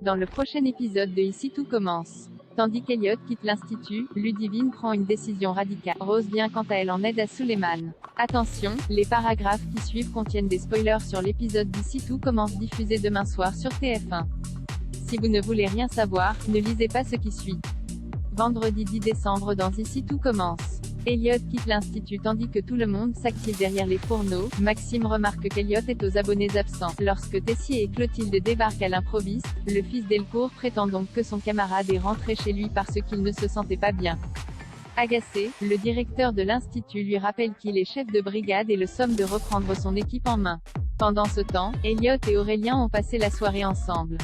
Dans le prochain épisode de Ici tout commence. Tandis qu'Elliot quitte l'institut, Ludivine prend une décision radicale. Rose vient quant à elle en aide à Suleiman. Attention, les paragraphes qui suivent contiennent des spoilers sur l'épisode d'Ici tout commence diffusé demain soir sur TF1. Si vous ne voulez rien savoir, ne lisez pas ce qui suit. Vendredi 10 décembre dans Ici tout commence. Elliot quitte l'institut tandis que tout le monde s'active derrière les fourneaux. Maxime remarque qu'Elliot est aux abonnés absents. Lorsque Tessier et Clotilde débarquent à l'improviste, le fils d'Elcourt prétend donc que son camarade est rentré chez lui parce qu'il ne se sentait pas bien. Agacé, le directeur de l'institut lui rappelle qu'il est chef de brigade et le somme de reprendre son équipe en main. Pendant ce temps, Elliot et Aurélien ont passé la soirée ensemble.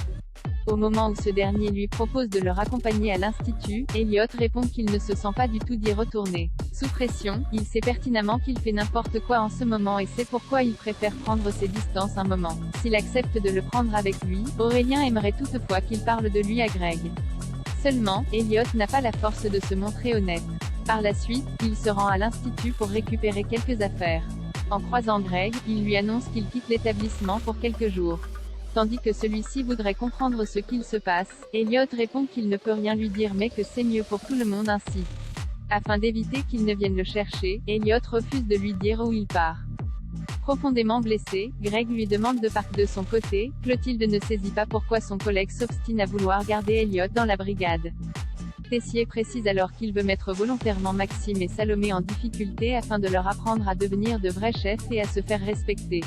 Au moment où ce dernier lui propose de le raccompagner à l'institut, Elliot répond qu'il ne se sent pas du tout d'y retourner. Sous pression, il sait pertinemment qu'il fait n'importe quoi en ce moment et c'est pourquoi il préfère prendre ses distances un moment. S'il accepte de le prendre avec lui, Aurélien aimerait toutefois qu'il parle de lui à Greg. Seulement, Elliot n'a pas la force de se montrer honnête. Par la suite, il se rend à l'institut pour récupérer quelques affaires. En croisant Greg, il lui annonce qu'il quitte l'établissement pour quelques jours. Tandis que celui-ci voudrait comprendre ce qu'il se passe, Elliot répond qu'il ne peut rien lui dire mais que c'est mieux pour tout le monde ainsi. Afin d'éviter qu'il ne vienne le chercher, Elliot refuse de lui dire où il part. Profondément blessé, Greg lui demande de partir de son côté. Clotilde ne saisit pas pourquoi son collègue s'obstine à vouloir garder Elliot dans la brigade. Tessier précise alors qu'il veut mettre volontairement Maxime et Salomé en difficulté afin de leur apprendre à devenir de vrais chefs et à se faire respecter.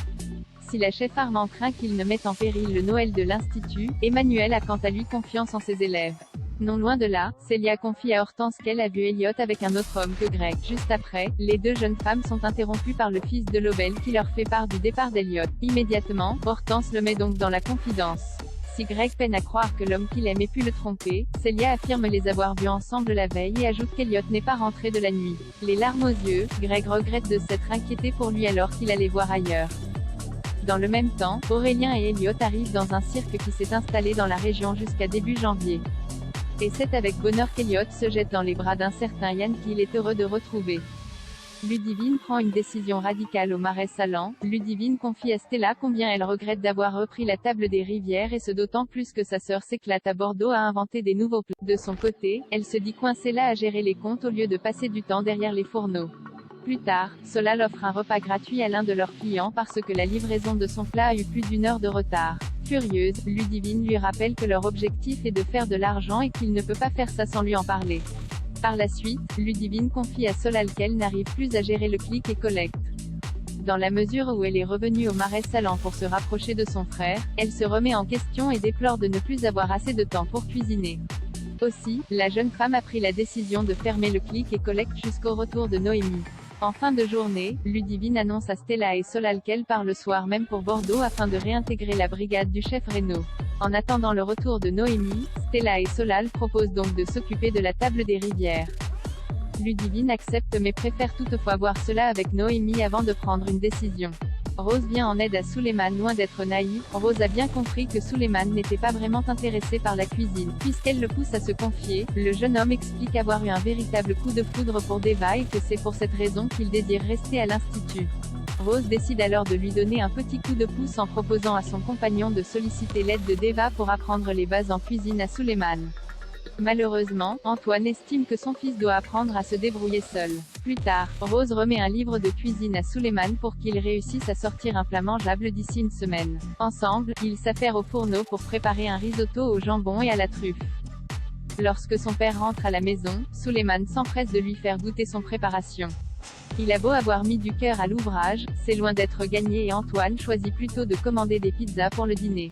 Si la chef Armand craint qu'il ne mette en péril le Noël de l'institut, Emmanuel a quant à lui confiance en ses élèves. Non loin de là, Célia confie à Hortense qu'elle a vu Elliot avec un autre homme que Greg. Juste après, les deux jeunes femmes sont interrompues par le fils de Lobel qui leur fait part du départ d'Elliot. Immédiatement, Hortense le met donc dans la confidence. Si Greg peine à croire que l'homme qu'il aime ait pu le tromper, Célia affirme les avoir vus ensemble la veille et ajoute qu'Elliot n'est pas rentré de la nuit. Les larmes aux yeux, Greg regrette de s'être inquiété pour lui alors qu'il allait voir ailleurs. Dans le même temps, Aurélien et Elliot arrivent dans un cirque qui s'est installé dans la région jusqu'à début janvier. Et c'est avec bonheur qu'Elliot se jette dans les bras d'un certain Yann qu'il est heureux de retrouver. Ludivine prend une décision radicale au Marais Sallant. Ludivine confie à Stella combien elle regrette d'avoir repris la table des rivières et ce d'autant plus que sa sœur s'éclate à Bordeaux à inventer des nouveaux plats. De son côté, elle se dit coincée là à gérer les comptes au lieu de passer du temps derrière les fourneaux. Plus tard, Solal offre un repas gratuit à l'un de leurs clients parce que la livraison de son plat a eu plus d'1 heure de retard. Furieuse, Ludivine lui rappelle que leur objectif est de faire de l'argent et qu'il ne peut pas faire ça sans lui en parler. Par la suite, Ludivine confie à Solal qu'elle n'arrive plus à gérer le click et collect. Dans la mesure où elle est revenue au Marais Sallant pour se rapprocher de son frère, elle se remet en question et déplore de ne plus avoir assez de temps pour cuisiner. Aussi, la jeune femme a pris la décision de fermer le click et collect jusqu'au retour de Noémie. En fin de journée, Ludivine annonce à Stella et Solal qu'elle part le soir même pour Bordeaux afin de réintégrer la brigade du chef Reynaud. En attendant le retour de Noémie, Stella et Solal proposent donc de s'occuper de la table des rivières. Ludivine accepte mais préfère toutefois voir cela avec Noémie avant de prendre une décision. Rose vient en aide à Suleiman. Loin d'être naïve, Rose a bien compris que Suleiman n'était pas vraiment intéressé par la cuisine. Puisqu'elle le pousse à se confier, le jeune homme explique avoir eu un véritable coup de foudre pour Deva et que c'est pour cette raison qu'il désire rester à l'institut. Rose décide alors de lui donner un petit coup de pouce en proposant à son compagnon de solliciter l'aide de Deva pour apprendre les bases en cuisine à Suleiman. Malheureusement, Antoine estime que son fils doit apprendre à se débrouiller seul. Plus tard, Rose remet un livre de cuisine à Suleiman pour qu'il réussisse à sortir un plat mangeable d'ici une semaine. Ensemble, ils s'affairent au fourneau pour préparer un risotto au jambon et à la truffe. Lorsque son père rentre à la maison, Suleiman s'empresse de lui faire goûter son préparation. Il a beau avoir mis du cœur à l'ouvrage, c'est loin d'être gagné et Antoine choisit plutôt de commander des pizzas pour le dîner.